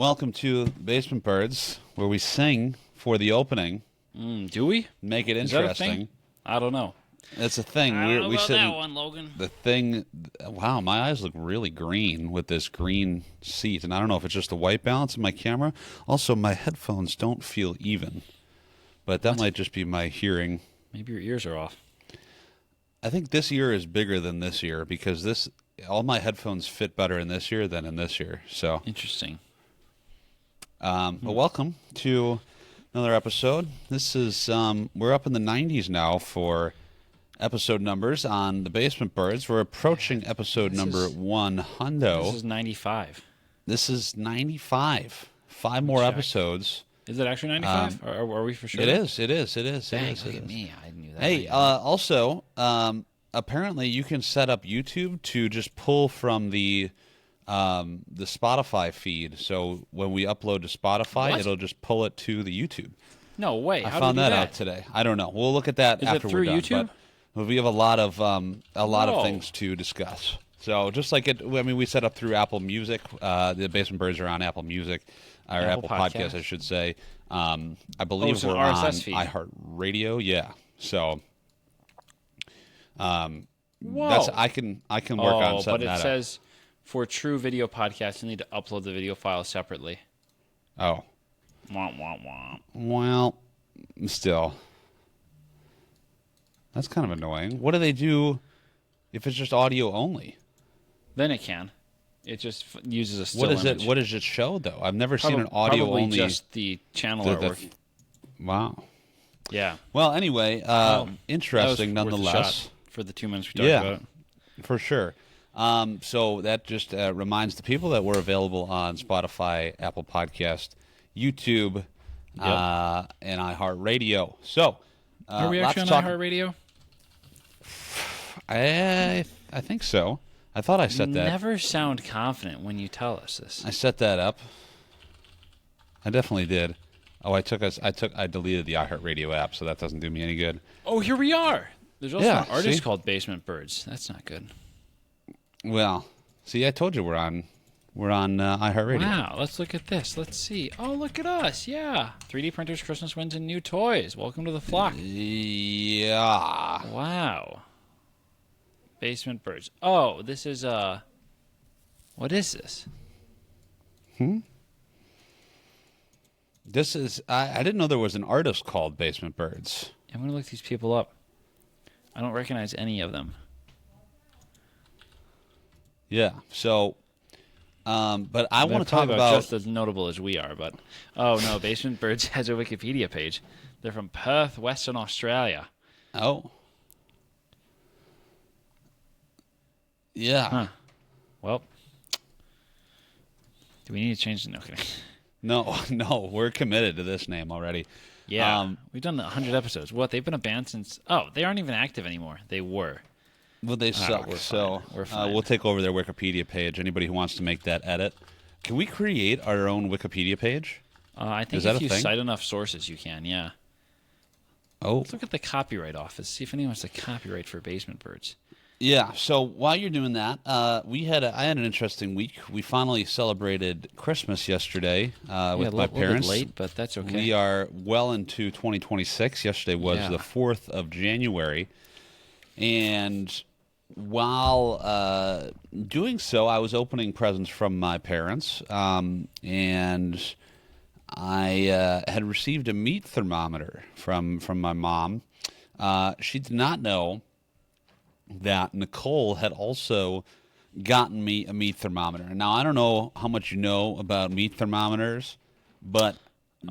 welcome to Basement Birds, where we sing for the opening. Do we? Make it Is that a interesting. thing? I don't know. It's a thing. I don't know we about sit that in- one, Logan. The thing. Wow, my eyes look really green with this green seat, and I don't know if it's just the white balance of my camera. Also, my headphones don't feel even, but that might just be my hearing. Maybe your ears are off. I think this ear is bigger than this ear because all my headphones fit better in this ear than in this ear. So Interesting. But welcome to another episode. This is we're up in the 90s now for episode numbers on the Basement Birds. We're approaching episode number 100. This is 95. This is 95. 5 more check. episodes. Is it actually 95? Are we for sure? It is. It is. Dang, it look at is. me. I knew that. Hey, also, apparently you can set up YouTube to just pull from the Spotify feed. So when we upload to Spotify, What? it'll just pull it to the YouTube. No way. I How found do you do that out today. I don't know. We'll look at that Is it after through we're done. YouTube? But we have a lot of Whoa. things to discuss. So just like it, I mean, we set up through Apple Music. The Basement Birds are on Apple Music, or Apple Podcasts, I should say. I believe it's an we're RSS on feed. iHeartRadio. Yeah. So, Whoa. that's I can work on setting but it that says for true video podcasts, you need to upload the video file separately. up. Oh, Womp, womp, womp. well, still, that's kind of annoying. What do they do if it's just audio only? Then it can. It just uses a still What is image. it? What does it show though? I've never seen an audio Probably only. just the channel the- artwork. Wow. Yeah. Well, anyway, interesting that was worth a nonetheless. shot for the 2 minutes we talked Yeah, about. for sure. So that just reminds the people that we're available on Spotify, Apple Podcast, YouTube, and iHeartRadio. So Are we lots actually on to talk- iHeartRadio? I think so. I thought I set that. Never sound confident when you tell us this. I set that up. I definitely did. Oh, I deleted the iHeartRadio app, so that doesn't do me any good. Oh, here we are. There's also Yeah, an artist see? called Basement Birds. That's not good. Well, see, I told you we're on iHeartRadio. Wow, let's look at this. Let's see. Oh, look at us. Yeah. 3D printers, Christmas wins, and new toys. Welcome to the flock. Yeah. Wow. Basement Birds. Oh, this is what is this? This is I didn't know there was an artist called Basement Birds. I'm gonna look these people up. I don't recognize any of them. Yeah. So, but I They're want to talk probably about. just as notable as we are, but oh no, Basement Birds has a Wikipedia page. They're from Perth, Western Australia. Oh. Yeah. Huh. Well, do we need to change the? No, kidding. No, we're committed to this name already. Yeah, we've done 100 episodes. What? They've been a band since. Oh, they aren't even active anymore. They were. Well, they suck. we're So fine. We're fine. we'll take over their Wikipedia page. Anybody who wants to make that edit, can we create our own Wikipedia page? I think Is that if a you thing? cite enough sources, you can. Yeah. Oh, Let's look at the copyright office. See if anyone wants to copyright for Basement Birds. yeah. So while you're doing that, I had an interesting week. We finally celebrated Christmas yesterday with yeah, my a little parents. bit late, but that's okay. We are well into 2026. Yesterday was Yeah. the 4th of January. And while doing so, I was opening presents from my parents. And I had received a meat thermometer from my mom. She did not know that Nicole had also gotten me a meat thermometer. Now, I don't know how much you know about meat thermometers, but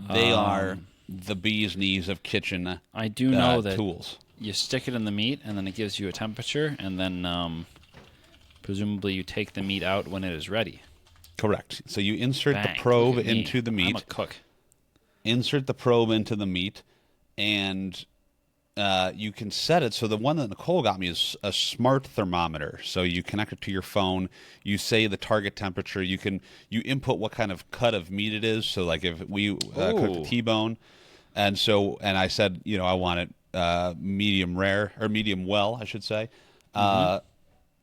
they are the bee's knees of kitchen I do know that tools. you stick it in the meat, and then it gives you a temperature, and then presumably you take the meat out when it is ready. Correct. So you insert Bang, the probe look at me. into the meat. I'm a cook. Insert the probe into the meat, and you can set it. So the one that Nicole got me is a smart thermometer. So you connect it to your phone. You say the target temperature. You input what kind of cut of meat it is. So like if we cooked a T-bone, and I said, I want it medium rare or medium well, I should say,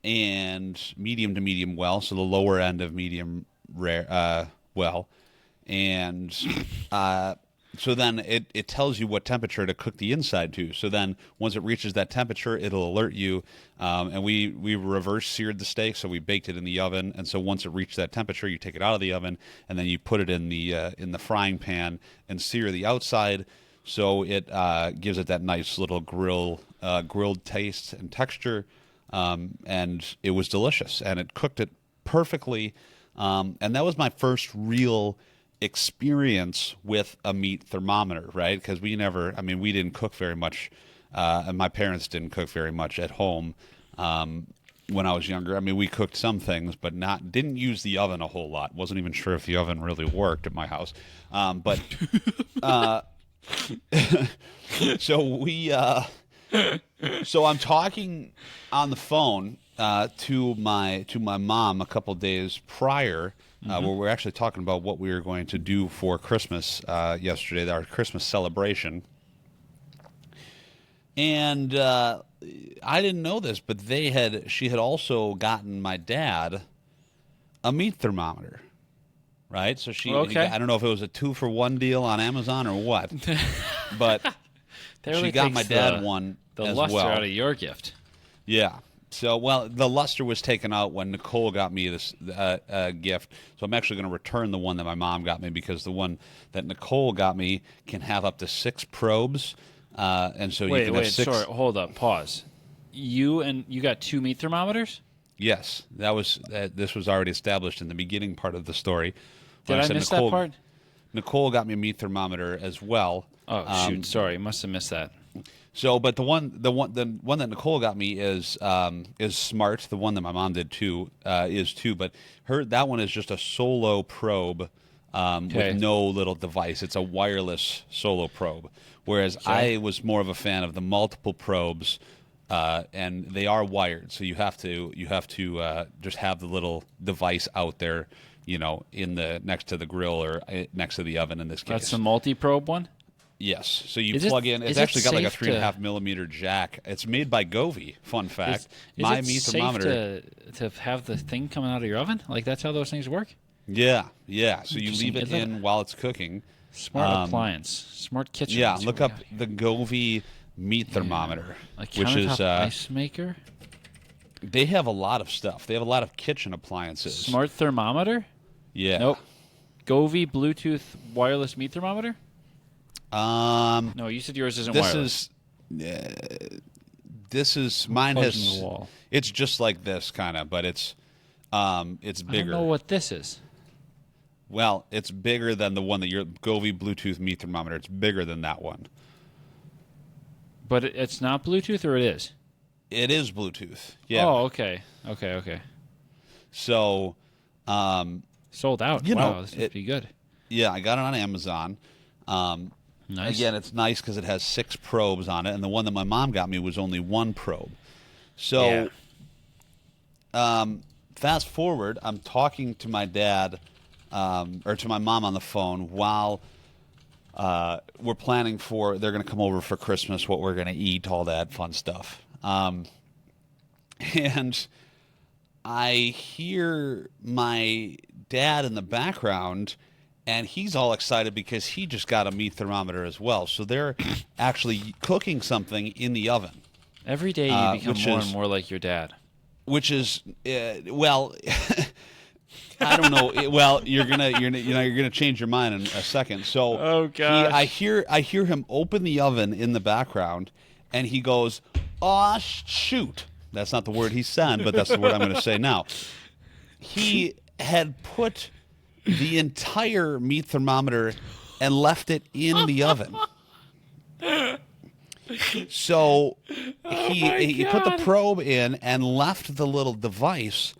and medium to medium well. So the lower end of medium rare well. and so then it tells you what temperature to cook the inside to. So then once it reaches that temperature, it'll alert you. And we reverse seared the steak, so we baked it in the oven. And so once it reached that temperature, you take it out of the oven, and then you put it in the frying pan and sear the outside. So it gives it that nice little grilled taste and texture. And it was delicious, and it cooked it perfectly. And that was my first real experience with a meat thermometer, right? Because we didn't cook very much, and my parents didn't cook very much at home when I was younger. I mean, we cooked some things, but didn't use the oven a whole lot. Wasn't even sure if the oven really worked at my house. But so I'm talking on the phone to my mom a couple days prior, where we're actually talking about what we were going to do for Christmas yesterday, our Christmas celebration. And I didn't know this, but she had also gotten my dad a meat thermometer. Right? So I don't know if it was a 2-for-1 deal on Amazon or what, but she got my dad one as luster well. out of your gift. Yeah. So, the luster was taken out when Nicole got me this gift. So I'm actually going to return the one that my mom got me, because the one that Nicole got me can have up to 6 probes. And so you can have 6. Sorry, hold up, pause. You got 2 meat thermometers? Yes, this was already established in the beginning part of the story. Did I miss that part? Nicole got me a meat thermometer as well. Oh shoot! Sorry, must have missed that. So, but the one that Nicole got me is smart. The one that my mom did too is too. But that one is just a solo probe with no little device. It's a wireless solo probe. Whereas I was more of a fan of the multiple probes, and they are wired. So you have to just have the little device out there, next to the grill or next to the oven in this case. That's the multi-probe one? Yes. So you plug in. It's actually got like a 3.5 millimeter jack. It's made by Govee. Fun fact. My meat thermometer. To have the thing coming out of your oven? Like that's how those things work? Yeah. So you leave it in while it's cooking. Smart appliance. Smart kitchen. Yeah. Look up the Govee meat thermometer, which is ice maker. They have a lot of stuff. They have a lot of kitchen appliances. Smart thermometer? Yeah. Nope. Govee Bluetooth wireless meat thermometer? No, you said yours isn't wireless. This is mine has. Wall. It's just like this kind of, but it's bigger. I don't know what this is. Well, it's bigger than the one that your Govee Bluetooth meat thermometer. It's bigger than that one. But it's not Bluetooth, or it is? It is Bluetooth. Yeah. Oh, okay. So, sold out. Wow, this must be good. Yeah, I got it on Amazon. Nice. Again, it's nice because it has 6 probes on it, and the one that my mom got me was only 1 probe. So, fast forward, I'm talking to my dad, or to my mom on the phone while we're planning they're going to come over for Christmas, what we're going to eat, all that fun stuff. And I hear my dad in the background, and he's all excited because he just got a meat thermometer as well. So they're actually cooking something in the oven. Every day you become more and more like your dad. Which is, well, I don't know. Well, you're gonna change your mind in a second. So, oh gosh, I hear him open the oven in the background, and he goes, "Aw, shoot!" That's not the word he said, but that's the word I'm going to say now. He had put the entire meat thermometer and left it in the oven. So he put the probe in and left the little device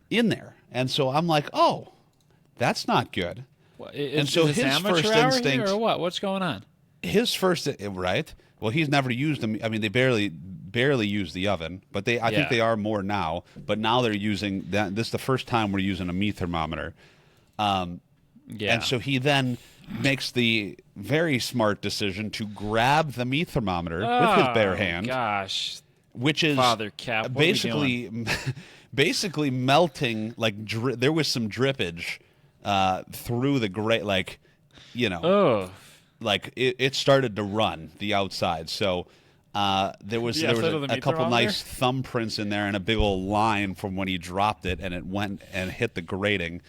in there. And so I'm like, oh, that's not good. And so his first instinct, or what? What's going on? His first, right? Well, he's never used them. I mean, they barely use the oven, but I think they are more now. But now they're using that. This is the first time we're using a meat thermometer. And so he then makes the very smart decision to grab the meat thermometer with his bare hand. Gosh, which is Father Cap, basically melting. Like there was some drippage through the grate, like, Oh. like it started to run the outside. So there was a couple nice thumbprints in there and a big old line from when he dropped it, and it went and hit the grating.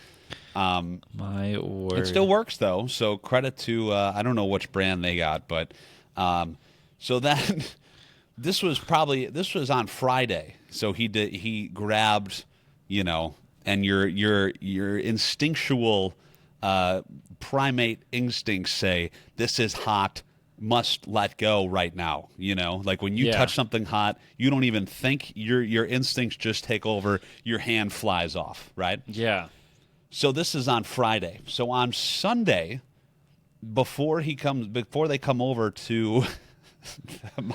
My word. It still works though, so credit to I don't know which brand they got, but so then this was on Friday. So he grabbed, and your instinctual primate instincts say this is hot, must let go right now. Like when you touch something hot, you don't even think, your instincts just take over, your hand flies off, right? Yeah. So this is on Friday. So on Sunday, before they come over to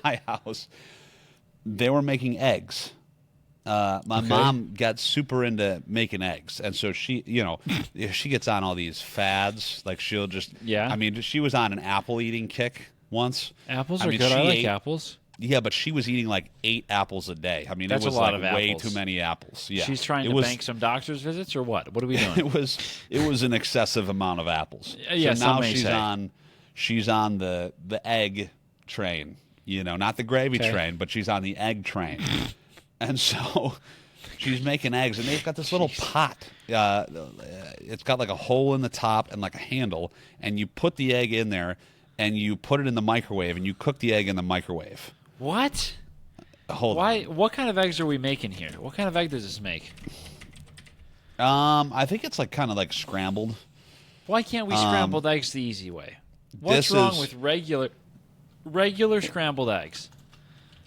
my house, they were making eggs. My mom got super into making eggs, and so she gets on all these fads. Like she'll just, I mean, she was on an apple eating kick once. Apples are good. I like apples. Yeah, but she was eating like 8 apples a day. I mean, That's it was a lot like of way apples. too many apples. Yeah, She's trying to bank some doctor's visits, or what? What are we doing? It was an excessive amount of apples. Yeah, so now say. she's on the egg train. Not the gravy train, but she's on the egg train. And so she's making eggs, and they've got this little pot. It's got like a hole in the top and like a handle, and you put the egg in there, and you put it in the microwave, and you cook the egg in the microwave. What? Hold on. What kind of eggs are we making here? What kind of egg does this make? I think it's like kind of like scrambled. Why can't we scrambled eggs the easy way? What's wrong with regular scrambled eggs?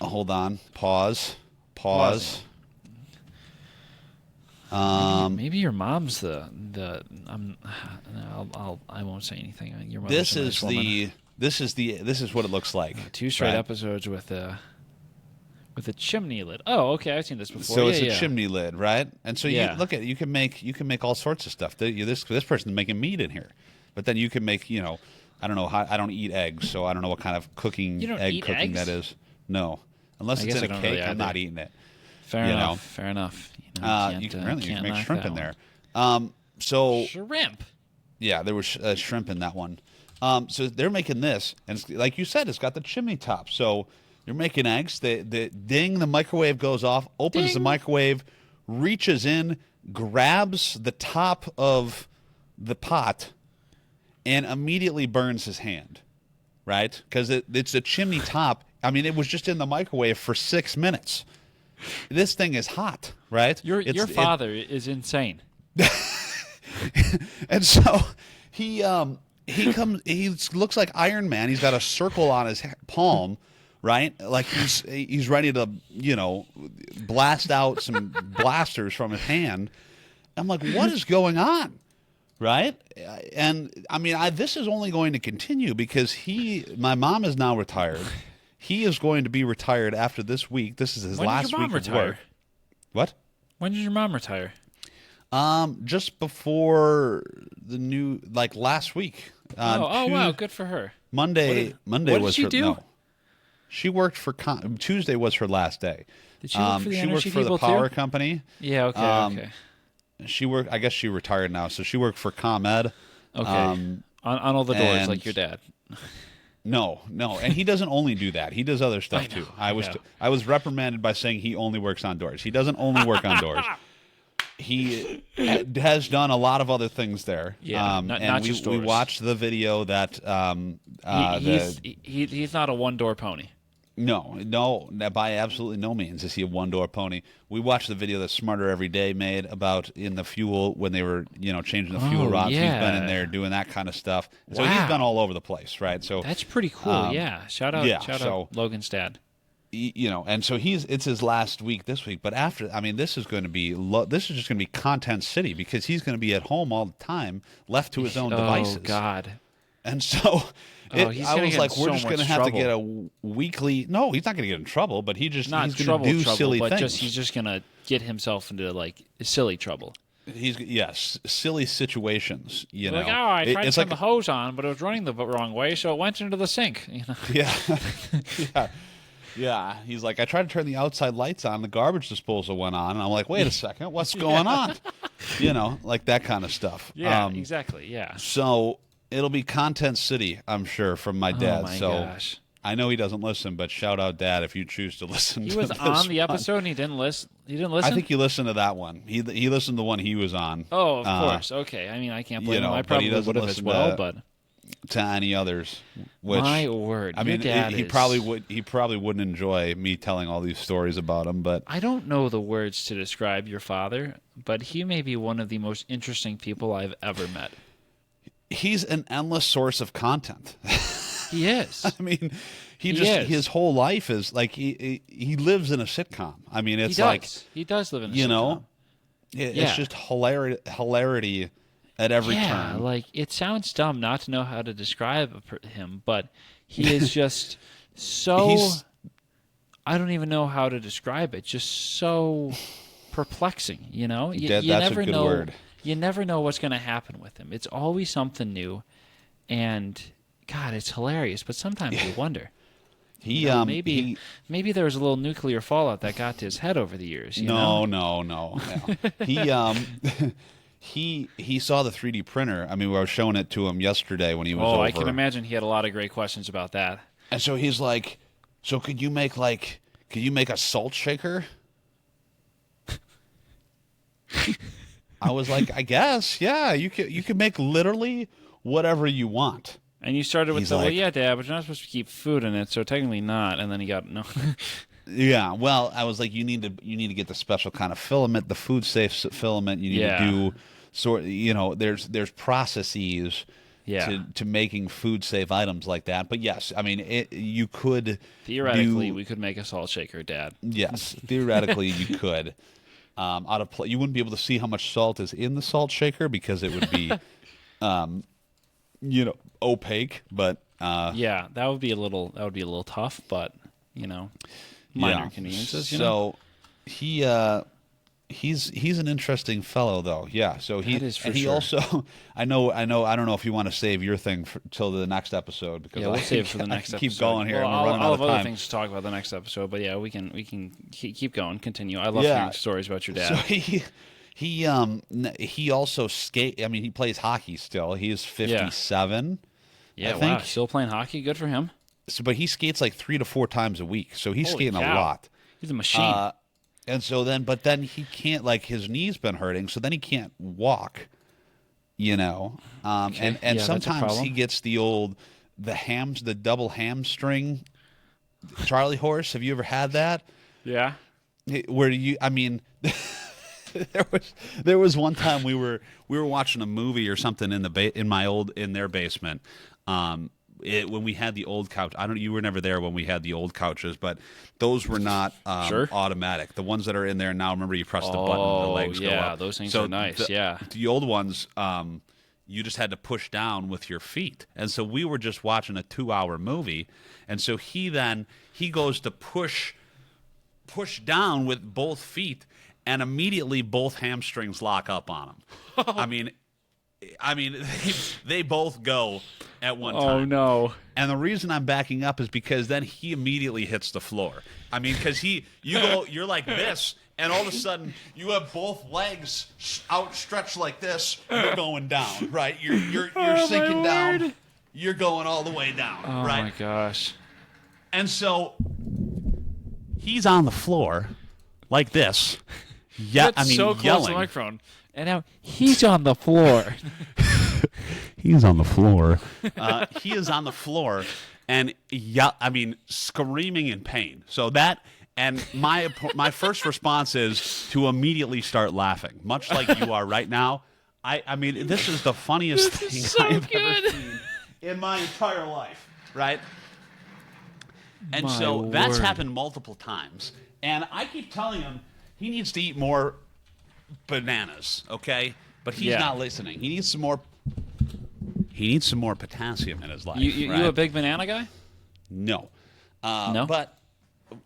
Hold on. Pause. Maybe your mom's I won't say anything. Your mother's this a is nice woman. this is what it looks like. 2 straight episodes with a chimney lid. Oh, okay, I've seen this before. So it's a chimney lid, right? And so Yeah. you look at you can make all sorts of stuff. This person's making meat in here, but then you can make I don't know how, I don't eat eggs, so I don't know what kind of cooking You don't egg eat cooking eggs? that is. No, unless I it's guess in I a don't cake, really I'm either. not eating it. Fair enough. You can make knock shrimp that in one. there. So Shrimp. yeah, there was shrimp in that one. So they're making this, and it's, like you said, it's got the chimney top. So you're making eggs. The ding, the microwave goes off, opens the microwave, reaches in, grabs the top of the pot, and immediately burns his hand, right? Because it's a chimney top. I mean, it was just in the microwave for 6 minutes. This thing is hot, right? Your father is insane. And so he comes. He looks like Iron Man. He's got a circle on his palm, right? Like he's ready to blast out some blasters from his hand. I'm like, what is going on, right? And I mean, this is only going to continue because my mom is now retired. He is going to be retired after this week. This is his last week of work. What? When did your mom retire? Just before last week. Wow, good for her. Monday what did was she her. do? No, she worked for Tuesday was her last day. Did she work for the she energy worked for the people power too? company. Yeah. Okay. She worked. I guess she retired now, so she worked for ComEd. Okay. On all the doors, like your dad. No, and he doesn't only do that. He does other stuff too. I was reprimanded by saying he only works on doors. He doesn't only work on doors. He has done a lot of other things there. Yeah, not just doors. We watched the video that he's not a one-door pony. No, by absolutely no means is he a one-door pony. We watched the video that Smarter Every Day made about in the fuel when they were, changing the fuel rods. Yeah. He's been in there doing that kind of stuff. So he's been all over the place, right? So that's pretty cool. Yeah, shout out Logan's dad. And so it's his last week this week. But after, I mean, this is just going to be content city because he's going to be at home all the time, left to his own devices. Oh God! And so. I was like, we're just going to have to get a weekly. No, he's not going to get in trouble, but he's going to do silly things. He's just going to get himself into silly trouble. Silly situations. Like, I tried to turn the hose on, but it was running the wrong way, so it went into the sink. Yeah. He's like, I tried to turn the outside lights on, the garbage disposal went on, and I'm like, wait a second, what's going on? like that kind of stuff. Yeah, exactly. Yeah. So it'll be Content City, I'm sure, from my dad. Oh my so gosh. I know he doesn't listen, but shout out, Dad, if you choose to listen. He to was this on the one. episode and he didn't listen. He didn't listen. I think he listened to that one. He listened to the one he was on. Oh, of course. Okay. I mean, I can't blame him. I but he probably doesn't would have as listen well, but to any others. Which, my word, I your mean, dad he is... probably would. He probably wouldn't enjoy me telling all these stories about him. But I don't know the words to describe your father, but he may be one of the most interesting people I've ever met. he's an endless source of content. He is. I mean, He is. his whole life is like he lives in a sitcom. I mean, it's like he does live in a you sitcom. know, it's just hilarity at every Yeah, turn. like it sounds dumb not to know how to describe him, but he is just so. I don't even know how to describe it. Just so perplexing, you know. You That's never a good know. word. You never know what's going to happen with him. It's always something new, and God, it's hilarious. But sometimes you wonder. Maybe there was a little nuclear fallout that got to his head over the years. You know? No. He saw the 3D printer. I mean, I was showing it to him yesterday when he was over. Oh, I can imagine he had a lot of great questions about that. And so he's like, "So could you make a salt shaker?" I was like, "I guess, yeah. You could make literally whatever you want." And you started with He's well, like- yeah, Dad, but you're not supposed to keep food in it, so technically not. And then he got no. Yeah, well, I was like, you need to get the special kind of filament, the food safe filament. You need to do there's processes to making food safe items like that. But yes, I mean, you could Theoretically, we could make a salt shaker, Dad. Yes, theoretically you could. You wouldn't be able to see how much salt is in the salt shaker because it would be, opaque. But yeah, that would be a little tough, but minor inconveniences. So he's an interesting fellow, though. Yeah. So he That is for and he sure. also I don't know if you want to save your thing till the next episode because Yeah, we'll I save it for the next episode. keep going here. Well, and we're running I'll out of have other time. things to talk about the next episode, but yeah, we can keep going, continue. I love Yeah. hearing stories about your dad. So he also skate. I mean, he plays hockey still. He's 57. Yeah, I think. wow, still playing hockey. Good for him. So, but he skates like 3 to 4 times a week. So he's Holy skating cow. a lot. He's a machine. And so then he can't, like, his knee's been hurting, so then he can't walk, Okay. and Yeah, that's a sometimes problem. he gets the double hamstring Charlie horse. Have you ever had that? Yeah. There was one time we were watching a movie or something in their basement. When we had the old couch, you were never there when we had the old couches, but those were not Sure. automatic. The ones that are in there now, remember you press the button and the legs go yeah, up. those things So are nice. the old ones, you just had to push down with your feet. And so we were just watching a 2-hour movie, and so he goes to push down with both feet, and immediately both hamstrings lock up on him. I mean, they both go at one time. Oh no. And the reason I'm backing up is because then he immediately hits the floor. I mean, because you're like this, and all of a sudden you have both legs outstretched like this. You're going down, right? You're sinking down. You're going all the way down, Oh right? my gosh. And so he's on the floor like this. Yeah, That's so close to the yelling. microphone. And now he's on the floor. He's on the floor. He is on the floor, and screaming in pain. So that, and my first response is to immediately start laughing, much like you are right now. I mean, this is the funniest This thing is so I've good. ever seen in my entire life, right? And My so that's word. happened multiple times, and I keep telling him he needs to eat more bananas, okay? But he's Yeah. not listening. He needs some more. He needs some more potassium in his life. You right? a big banana guy? No. No? But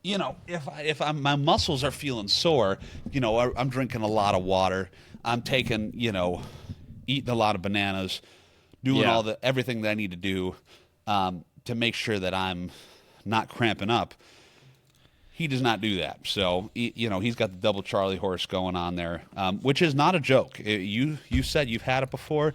if my muscles are feeling sore, I'm drinking a lot of water. I'm taking, eating a lot of bananas, doing Yeah. everything that I need to do to make sure that I'm not cramping up. He does not do that. So, he's got the double Charlie horse going on there, which is not a joke. You said you've had it before,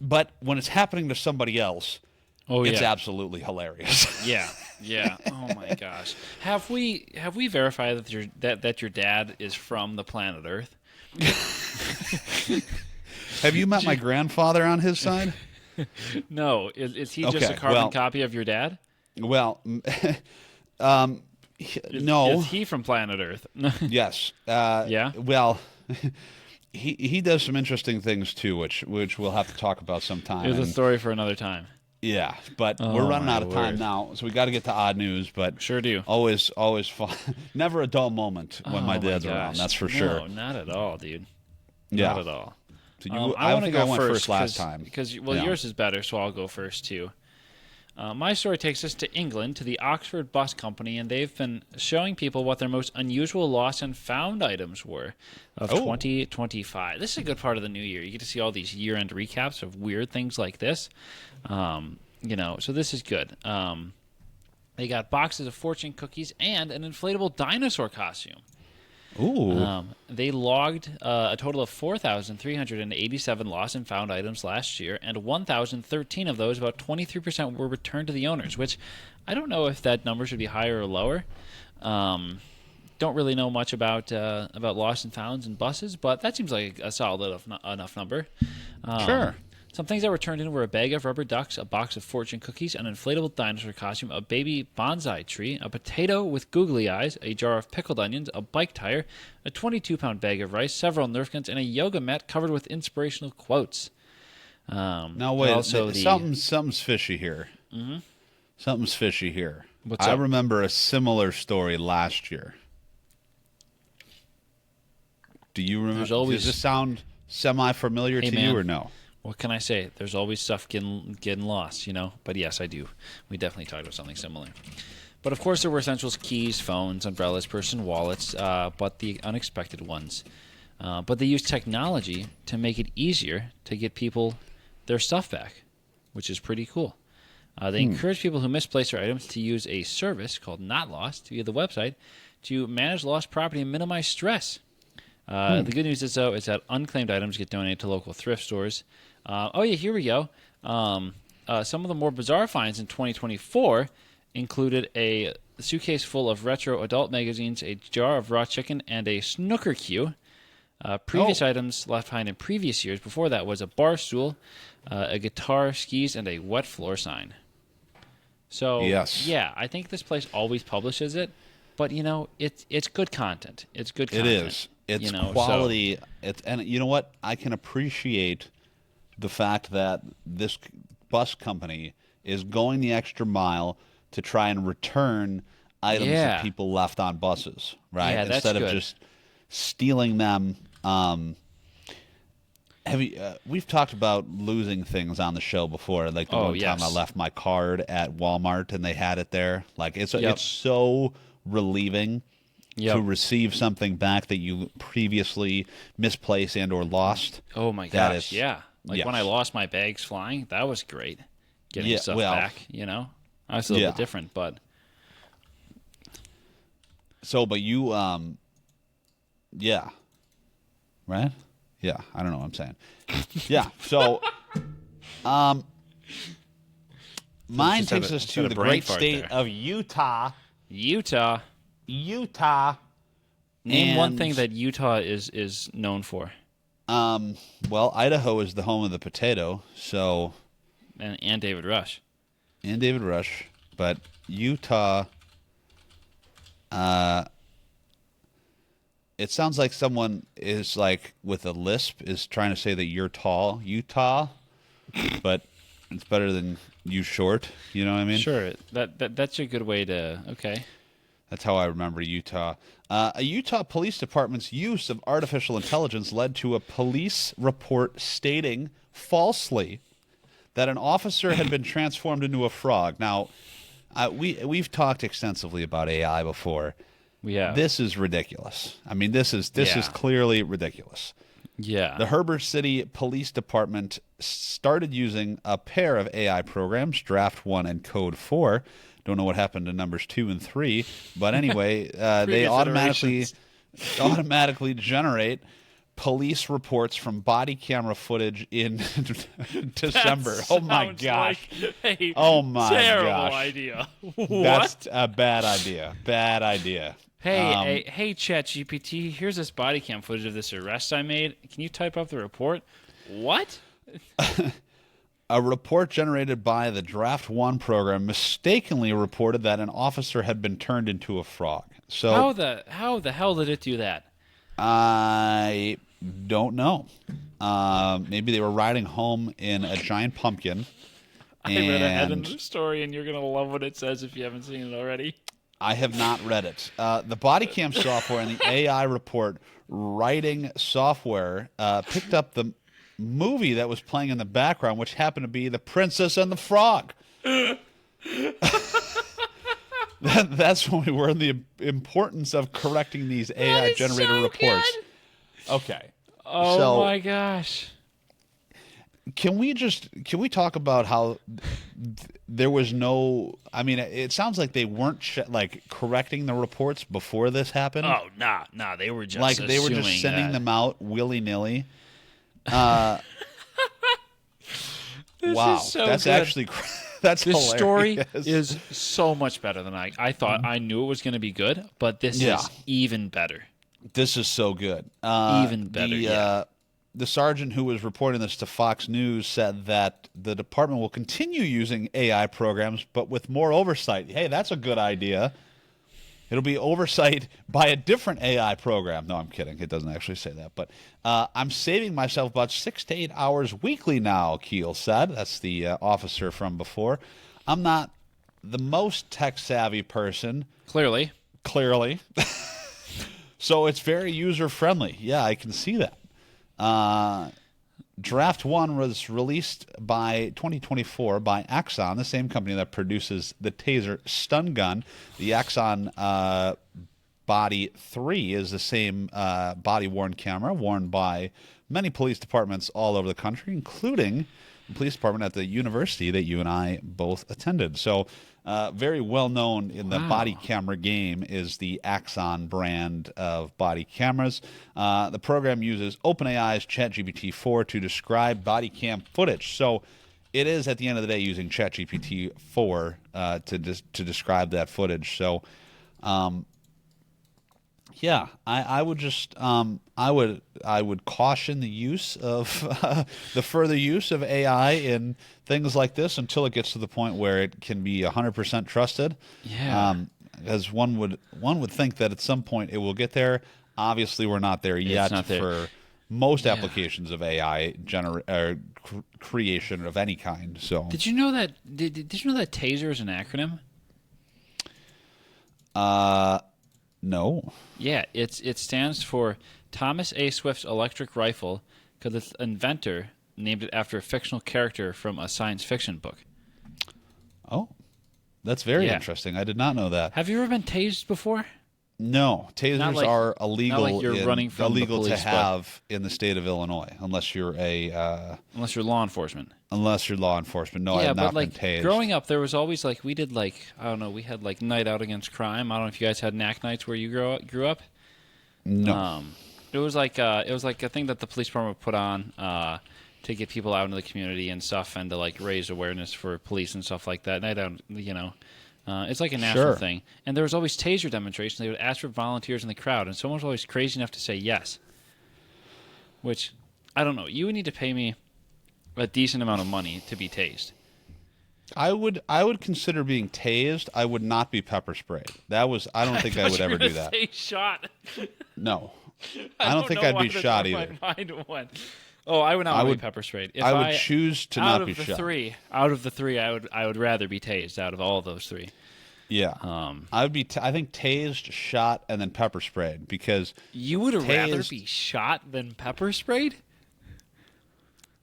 but when it's happening to somebody else, it's absolutely hilarious. Yeah. Oh my gosh. Have we verified that your dad is from the planet Earth? Have you met my grandfather on his side? No. Is he just a carbon copy of your dad? Well, no. Is he from planet Earth? Yes. Yeah? Well, he does some interesting things too, which we'll have to talk about sometime. It's a story for another time. Yeah, but we're running out of time now, so we got to get to odd news. But sure do. Always fun. Never a dull moment when my dad's around. That's for sure. No, not at all, dude. Yeah. Not at all. So I want to go first last time because yours is better, so I'll go first too. My story takes us to England, to the Oxford Bus Company, and they've been showing people what their most unusual lost and found items were of 2025. This is a good part of the new year. You get to see all these year-end recaps of weird things like this. So this is good. They got boxes of fortune cookies and an inflatable dinosaur costume. Ooh. They logged a total of 4,387 lost and found items last year, and 1,013 of those, about 23%, were returned to the owners, which I don't know if that number should be higher or lower. Don't really know much about lost and founds and buses, but that seems like a solid enough number. Sure. Some things that were turned in were a bag of rubber ducks, a box of fortune cookies, an inflatable dinosaur costume, a baby bonsai tree, a potato with googly eyes, a jar of pickled onions, a bike tire, a 22-pound bag of rice, several Nerf guns, and a yoga mat covered with inspirational quotes. Now wait, something's fishy here. Mm-hmm. Something's fishy here. What's I up? remember a similar story last year. Do you remember? Does this sound semi-familiar to you or no? What can I say? There's always stuff getting lost, But yes, I do. We definitely talked about something similar. But of course, there were essentials: keys, phones, umbrellas, purse, and wallets. But the unexpected ones. But they used technology to make it easier to get people their stuff back, which is pretty cool. They encourage people who misplace their items to use a service called Not Lost via the website to manage lost property and minimize stress. The good news is, though, is that unclaimed items get donated to local thrift stores. Here we go. Some of the more bizarre finds in 2024 included a suitcase full of retro adult magazines, a jar of raw chicken, and a snooker cue. Previous items left behind in previous years before that was a bar stool, a guitar, skis, and a wet floor sign. So, yeah, I think this place always publishes it, but, it's good content. It's good content. It is. It's quality. And you know what? I can appreciate the fact that this bus company is going the extra mile to try and return items that people left on buses, right? Yeah, Instead of just stealing them. We've talked about losing things on the show before, like the one time I left my card at Walmart and they had it there. Like it's so relieving to receive something back that you previously misplaced and or lost. Oh my gosh, when I lost my bags flying, that was great. Getting stuff back, I was a little bit different, but but you right? Yeah, I don't know what I'm saying. So mine takes us to the great state of Utah. Utah. Name one thing that Utah is known for. Idaho is the home of the potato, so and David Rush. But Utah, it sounds like someone is like with a lisp is trying to say that you're tall, Utah, but it's better than you short. You know what I mean? Sure. That's a good way to. Okay. That's how I remember Utah. A Utah Police Department's use of artificial intelligence led to a police report stating falsely that an officer had been transformed into a frog. Now, we've talked extensively about AI before. We have. This is ridiculous. I mean, this is clearly ridiculous. Yeah. The Heber City Police Department started using a pair of AI programs, Draft 1 and Code 4. Don't know what happened to numbers 2 and 3, but anyway, they automatically generate police reports from body camera footage in December. Oh my gosh. Hey, oh my terrible gosh. idea. That's a bad idea. Bad idea. Hey, ChatGPT, here's this body cam footage of this arrest I made. Can you type up the report? What? A report generated by the Draft 1 program mistakenly reported that an officer had been turned into a frog. So how the hell did it do that? I don't know. Maybe they were riding home in a giant pumpkin. I read ahead in the story, and you're going to love what it says if you haven't seen it already. I have not read it. The body cam software and the AI report writing software picked up the movie that was playing in the background, which happened to be The Princess and the Frog. That's when we learned the importance of correcting these AI-generated reports. Good. Okay. Oh my gosh. Can we talk about how there was no? I mean, it sounds like they weren't correcting the reports before this happened. Oh nah, they were just they were just sending them out willy-nilly. Wow, so that's good. Actually that's this hilarious. Story is so much better than I thought. I knew it was going to be good, but this is even better. This is so good. Even better. The sergeant who was reporting this to Fox News said that the department will continue using AI programs, but with more oversight. Hey, that's a good idea. It'll be oversight by a different AI program. No, I'm kidding. It doesn't actually say that. But I'm saving myself about 6 to 8 hours weekly now, Keel said. That's the officer from before. I'm not the most tech-savvy person. Clearly. So it's very user-friendly. Yeah, I can see that. Draft 1 was released by 2024 by Axon, the same company that produces the Taser stun gun. The Axon Body 3 is the same body-worn camera worn by many police departments all over the country, including the police department at the university that you and I both attended. So very well known in the body camera game is the Axon brand of body cameras. The program uses OpenAI's ChatGPT 4 to describe body cam footage. So it is, at the end of the day, using ChatGPT 4 to describe that footage. So, yeah, I would just I would caution the use of the further use of AI in things like this until it gets to the point where it can be 100% trusted. Yeah. As one would think that at some point it will get there. Obviously, we're not there yet for most applications of AI creation of any kind. So, did you know that? Did you know that Taser is an acronym? No. Yeah, it stands for Thomas A. Swift's electric rifle, because its inventor named it after a fictional character from a science fiction book. Oh, that's very interesting. I did not know that. Have you ever been tased before? No, tasers are illegal. Not like you're running from illegal the police, to have in the state of Illinois, unless you're unless you're law enforcement. Unless you're law enforcement. No, I have not been tased. Growing up, there was always we did I don't know, we had night out against crime. I don't know if you guys had knack nights where you grew up. No. It was like a thing that the police department would put on to get people out into the community and stuff, and to raise awareness for police and stuff like that. Night out, it's like a national thing. And there was always taser demonstrations. They would ask for volunteers in the crowd, and someone was always crazy enough to say yes. Which, I don't know. You would need to pay me a decent amount of money to be tased. I would consider being tased. I would not be pepper sprayed. I don't think I would ever do that. Say shot. No. I don't think I'd be shot either. My mind went. Oh, I would not be pepper sprayed. I would choose to not be shot. Out of the three, I would rather be tased out of all of those three. Yeah. I would be I think tased, shot, and then pepper sprayed, because you would rather be shot than pepper sprayed?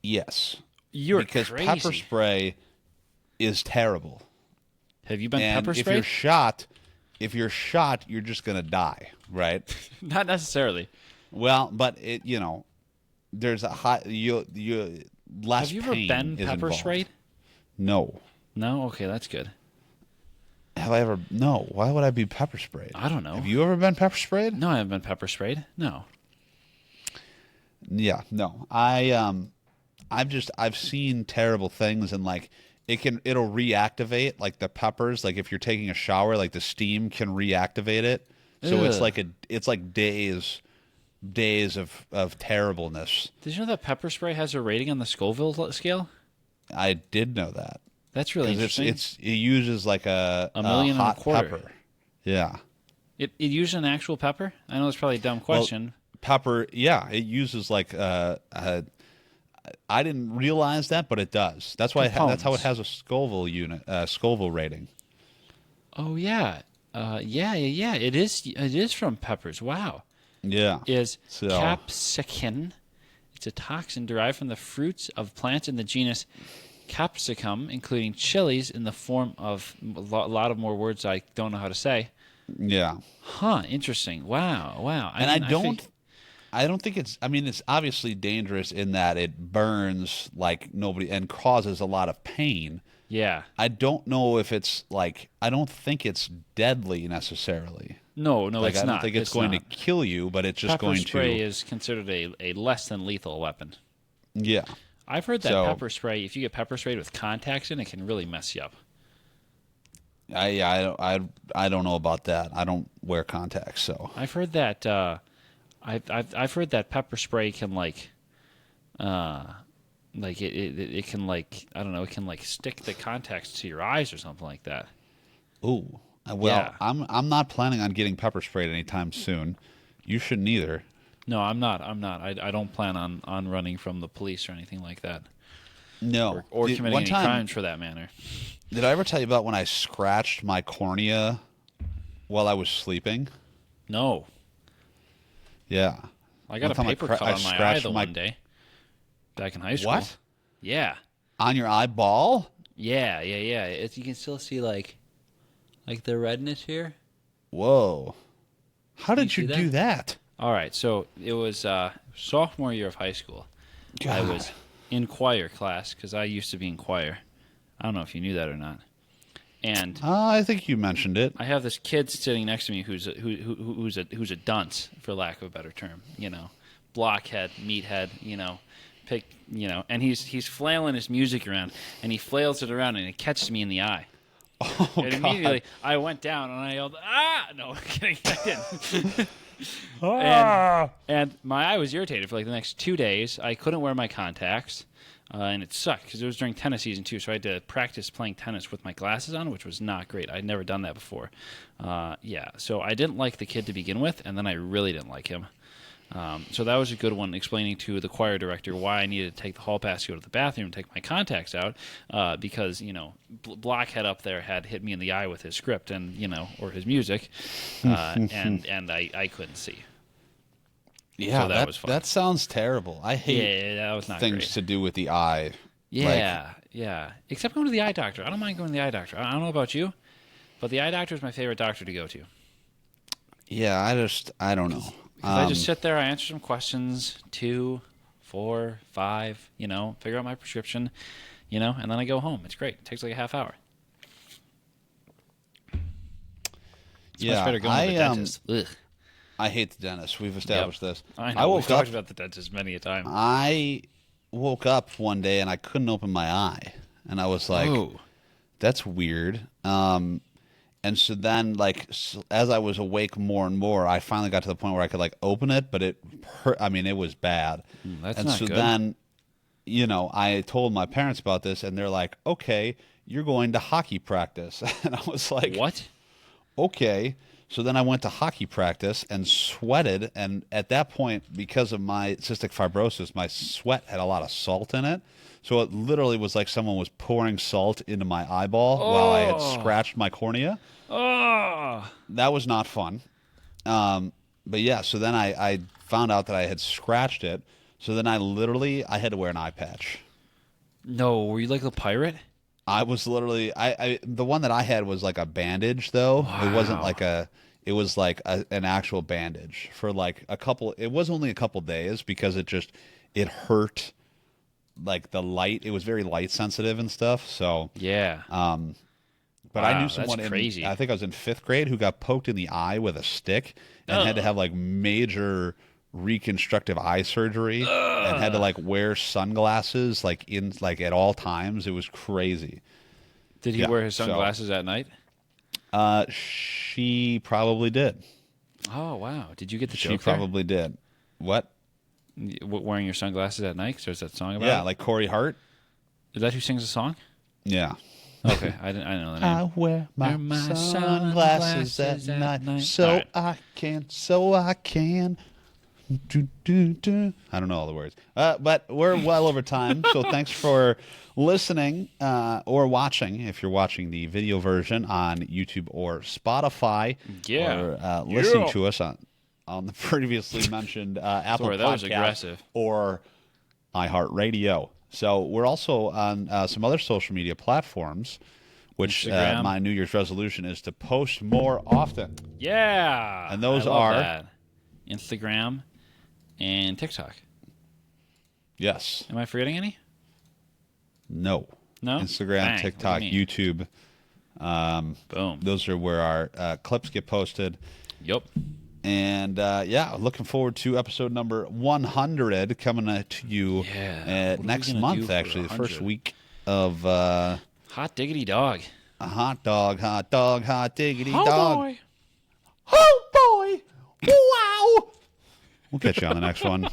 Yes. You're because crazy. Pepper spray is terrible. Have you been pepper sprayed? If you're shot, you're just going to die, right? Not necessarily. Well, but there's a high you less Have you ever pain been is pepper involved. sprayed? No. No? Okay, that's good. Have I ever? No. Why would I be pepper sprayed? I don't know. Have you ever been pepper sprayed? No, I haven't been pepper sprayed. No. Yeah. No. I've seen terrible things, and like it'll reactivate like the peppers. Like if you're taking a shower, like the steam can reactivate it. So Ugh. it's like days of terribleness. Did you know that pepper spray has a rating on the Scoville scale? I did know that. That's really Because interesting. it uses like A million and a hot quarter. pepper. Yeah. It used an actual pepper? I know it's probably a dumb question. Pepper, yeah, it uses like I didn't realize that, but it does. That's why that's how it has a Scoville rating. Oh yeah. Yeah. It is from peppers. Wow. Yeah. Is So capsicum. It's a toxin derived from the fruits of plants in the genus Capsicum, including chilies in the form of a lot of more words I don't know how to say. yeah. Huh, interesting. Wow. And I don't think it's. I mean, it's obviously dangerous in that it burns like nobody and causes a lot of pain. Yeah. I don't know if it's like. I don't think it's deadly necessarily. No, Like it's I not. don't think it's going to kill you, but it's just Pepper going spray to. is considered a less than lethal weapon. Yeah. I've heard that So- pepper spray, if you get pepper sprayed with contacts in, it can really mess you up. I don't know about that. I don't wear contacts, so. I've heard that. I've heard that pepper spray can like it can like I don't know, it can like stick the contacts to your eyes or something like that. Ooh. Well, Yeah. I'm not planning on getting pepper sprayed anytime soon. You shouldn't either. No, I'm not. I don't plan on running from the police or anything like that, No. or committing one any time, crimes for that matter. did I ever tell you about when I scratched my cornea while I was sleeping? No, Yeah. I got One a time paper cut on my eye scratched the one day back in high school. What? Yeah. On your eyeball? Yeah. You can still see like the redness here. Whoa. How did see you do that? All right, so it was sophomore year of high school. I God. was in choir class because I used to be in choir. I don't know if you knew that or not. And I think you mentioned it. I have this kid sitting next to me who's a dunce, for lack of a better term. You know, blockhead, meathead. And he's flailing his music around, and he flails it around, and it catches me in the eye. Oh, And God. immediately I went down and I yelled, "Ah!" No, I'm kidding. I didn't. Ah. And my eye was irritated for like the next 2 days. I couldn't wear my contacts, and it sucked because it was during tennis season too. So I had to practice playing tennis with my glasses on, which was not great. I'd never done that before. So I didn't like the kid to begin with, and then I really didn't like him. So that was a good one, explaining to the choir director why I needed to take the hall pass to go to the bathroom and take my contacts out, because Blockhead up there had hit me in the eye with his script and or his music, and I couldn't see. Yeah, So that was fun. that sounds terrible. I hate Yeah, that was not things great. to do with the eye. Yeah. Except going to the eye doctor. I don't mind going to the eye doctor. I don't know about you, but the eye doctor is my favorite doctor to go to. Yeah, I don't know. 'Cause I just sit there, I answer some questions, 2, 4, 5, figure out my prescription, and then I go home. It's great. It takes like a half hour. It's much better going to the dentist. Ugh. I hate the dentist. We've established this. I know. We've woke up. talked about the dentist many a time. I woke up one day and I couldn't open my eye, and I was like, Oh. "That's weird." And so then, as I was awake more and more, I finally got to the point where I could open it, but it hurt. I mean, it was bad. That's and not so good. then, I told my parents about this, and they're like, "Okay, you're going to hockey practice," and I was like, What? okay. So then I went to hockey practice and sweated. And at that point, because of my cystic fibrosis, my sweat had a lot of salt in it. So it literally was like someone was pouring salt into my eyeball while I had scratched my cornea. Oh. That was not fun. But yeah, so then I found out that I had scratched it. So then I had to wear an eye patch. No, were you like a pirate? I was literally the one that I had was like a bandage though. It wasn't like it was like an actual bandage for like a couple. It was only a couple days because it hurt. Like the light, it was very light sensitive and stuff. So yeah. But Wow, I knew someone that's crazy. I think I was in 5th grade who got poked in the eye with a stick and had to have like major reconstructive eye surgery and had to like wear sunglasses like at all times. It was crazy. Did he wear his sunglasses at night? She probably did. Oh wow! Did you get the joke? She probably did. What? Wearing your sunglasses at night? There's that song about it? Yeah, like Corey Hart. Is that who sings the song? Yeah. Okay, I didn't know the name. I wear my sunglasses at night so I can. I don't know all the words, but we're well over time. So thanks for listening or watching. If you're watching the video version on YouTube or Spotify, or listening to us on the previously mentioned Apple Podcast or iHeartRadio. So we're also on some other social media platforms, which my New Year's resolution is to post more often. Yeah. And those are Instagram and TikTok. Yes. Am I forgetting any? No. Instagram, TikTok, YouTube. Boom. Those are where our clips get posted. Yep. And looking forward to episode number 100 coming to you next month, actually, the first week of Hot diggity dog. A hot dog, hot diggity dog. Boy. Oh boy! Wow! We'll catch you on the next one.